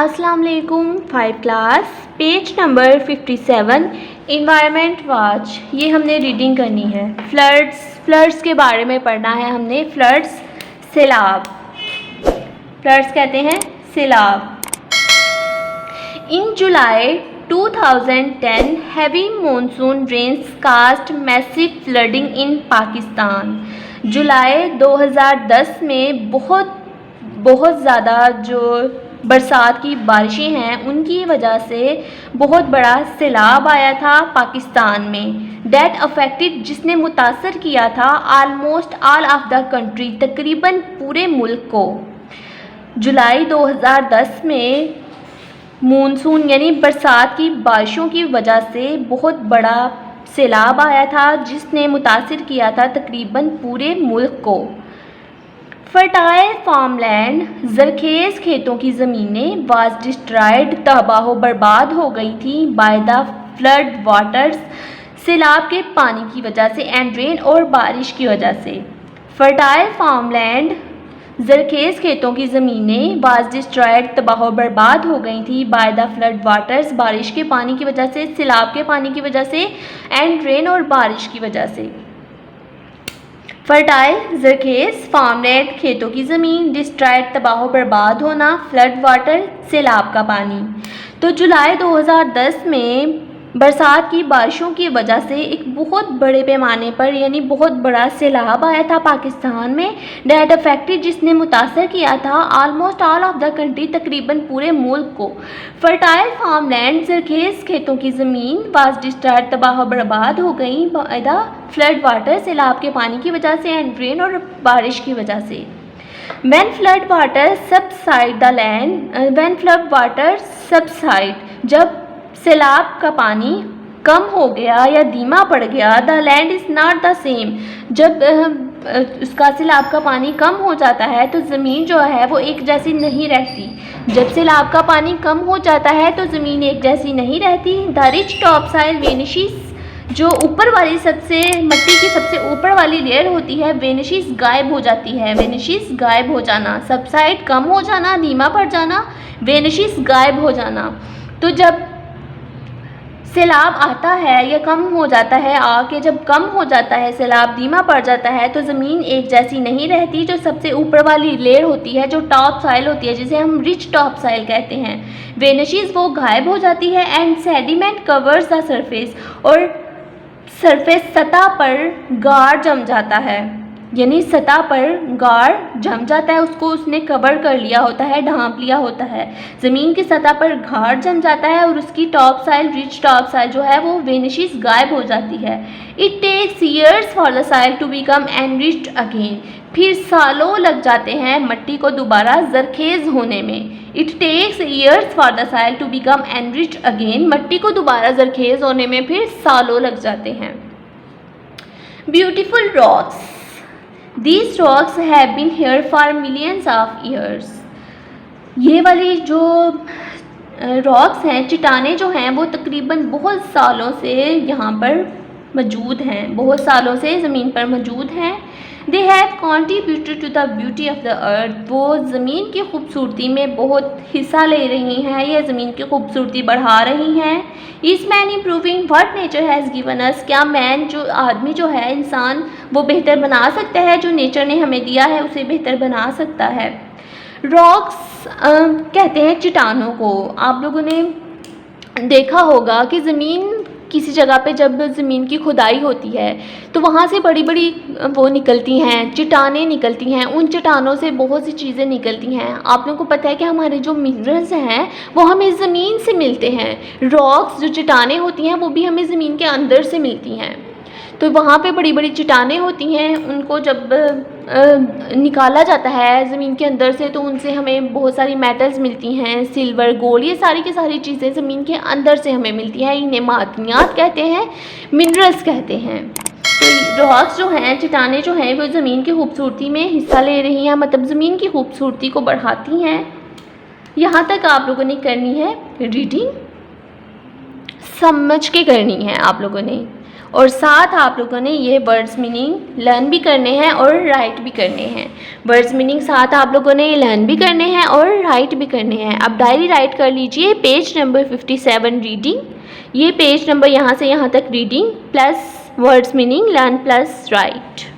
अस्सलाम वालेकुम। 5 class page number 57 environment watch. ये हमने रीडिंग करनी है। फ्लड्स के बारे में पढ़ना है हमने। फ्लड्स सैलाब, फ्लड्स कहते हैं सैलाब। In July 2010 heavy monsoon rains caused massive flooding in Pakistan. जुलाई 2010 में बहुत ज़्यादा जो बरसात की बारिशें हैं उनकी वजह से बहुत बड़ा सैलाब आया था पाकिस्तान में। डेट अफेक्टेड, जिसने मुतासर किया था almost all of the country, तकरीबन पूरे मुल्क को। जुलाई 2010 में मानसून यानी बरसात की बारिशों की वजह से बहुत बड़ा सैलाब आया था जिसने मुतासर किया था तकरीबन पूरे मुल्क को। फर्टाइल फार्मलैंड, जरखेज़ खेतों की ज़मीनें वाज डिस्ट्रॉयड, तबाह बर्बाद हो गई थी बाय द फ्लड वाटर्स, सैलाब के पानी की वजह से, एंड रेन और बारिश की वजह से। फर्टाइल फार्मलैंड, जरखेज़ खेतों की ज़मीनें वाज डिस्ट्रॉयड, तबाह बर्बाद हो गई थी बाय द फ्लड वाटर्स, बारिश के पानी की वजह से, सैलाब के पानी की वजह से, एंड रेन और बारिश की वजह से। फर्टाइल जरखेज़, फार्मलैंड खेतों की ज़मीन, डिस्ट्रॉयड तबाह बर्बाद होना, फ्लड वाटर सैलाब का पानी। तो जुलाई 2010 में बरसात की बारिशों की वजह से एक बहुत बड़े पैमाने पर यानी बहुत बड़ा सैलाब आया था पाकिस्तान में। डेट अफेक्टेड, जिसने मुतासर किया था almost all of the country, तकरीबन पूरे मुल्क को। फर्टाइल फार्मलैंड, जरखेज़ खेतों की ज़मीन वाज डिस्ट्रॉयड, तबाह बर्बाद हो गई बाय द फ्लड वाटर, सैलाब के पानी की वजह से, एंड रेन और बारिश की वजह से। When flood water subside the land, when flood water subside, जब सैलाब का पानी कम हो गया या धीमा पड़ गया, the land is not the same, जब उसका सैलाब का पानी कम हो जाता है तो ज़मीन जो है वो एक जैसी नहीं रहती। जब सैलाब का पानी कम हो जाता है तो ज़मीन एक जैसी नहीं रहती। द रिच टॉप साइल वेनिशिस, जो ऊपर वाली मट्टी की सबसे ऊपर वाली लेयर होती है, वेनिशिस गायब हो जाती है। वेनिशिस गायब हो जाना, सबसाइड कम हो जाना, धीमा पड़ जाना, वेनिशिस गायब हो जाना। तो जब सैलाब आता है या कम हो जाता है, आके जब कम हो जाता है सैलाब, धीमा पड़ जाता है, तो ज़मीन एक जैसी नहीं रहती। जो सबसे ऊपर वाली लेयर होती है, जो टॉप साइल होती है, जिसे हम रिच टॉप साइल कहते हैं, वेनिशिस वो गायब हो जाती है। And sediment covers the surface, और सरफेस सतह पर गार जम जाता है, यानी सतह पर गार जम जाता है, उसको उसने कवर कर लिया होता है, ढांप लिया होता है। ज़मीन की सतह पर गार जम जाता है और उसकी top soil, rich top soil जो है वो वेनिशिस गायब हो जाती है। It takes years for the soil to become enriched again, फिर सालों लग जाते हैं मट्टी को दोबारा जरखेज़ होने में। It takes years for the soil to become enriched again, मट्टी को दोबारा जरखेज़ होने में फिर सालों लग जाते हैं। Beautiful rocks, These rocks have been here for millions of years. ये वाली जो रॉक्स हैं, चट्टानें जो हैं, वो तकरीबन बहुत सालों से यहाँ पर मौजूद हैं, बहुत सालों से ज़मीन पर मौजूद हैं। They have contributed to the beauty of the earth. वो ज़मीन की खूबसूरती में बहुत हिस्सा ले रही हैं, ये ज़मीन की खूबसूरती बढ़ा रही हैं। Is man improving what nature has given us? क्या मैन, जो आदमी जो है, इंसान, वो बेहतर बना सकता है, जो नेचर ने हमें दिया है उसे बेहतर बना सकता है। रॉक्स कहते हैं चट्टानों को। आप लोगों ने देखा होगा कि ज़मीन, किसी जगह पे जब ज़मीन की खुदाई होती है तो वहाँ से बड़ी बड़ी वो निकलती हैं, चट्टानें निकलती हैं, उन चट्टानों से बहुत सी चीज़ें निकलती हैं। आप लोगों को पता है कि हमारे जो मिनरल्स हैं वो हमें ज़मीन से मिलते हैं। रॉक्स, जो चट्टानें होती हैं, वो भी हमें ज़मीन के अंदर से मिलती हैं। तो वहाँ पे बड़ी बड़ी चट्टानें होती हैं, उनको जब निकाला जाता है ज़मीन के अंदर से तो उनसे हमें बहुत सारी मेटल्स मिलती हैं, सिल्वर, गोल्ड, ये सारी की सारी चीज़ें ज़मीन के अंदर से हमें मिलती हैं। इन्हें मादनियात कहते हैं, मिनरल्स कहते हैं। तो रॉक्स जो हैं, चट्टानें जो हैं, वो ज़मीन की खूबसूरती में हिस्सा ले रही हैं, मतलब ज़मीन की खूबसूरती को बढ़ाती हैं। यहाँ तक आप लोगों ने करनी है रीडिंग, समझ के करनी है आप लोगों ने। और साथ आप लोगों ने ये वर्ड्स मीनिंग लर्न भी करने हैं और राइट भी करने हैं। वर्ड्स मीनिंग साथ आप लोगों ने लर्न भी करने हैं और राइट भी करने हैं। अब डायरी राइट कर लीजिए, पेज नंबर 57 रीडिंग, ये पेज नंबर यहाँ से यहाँ तक reading plus words meaning learn plus right.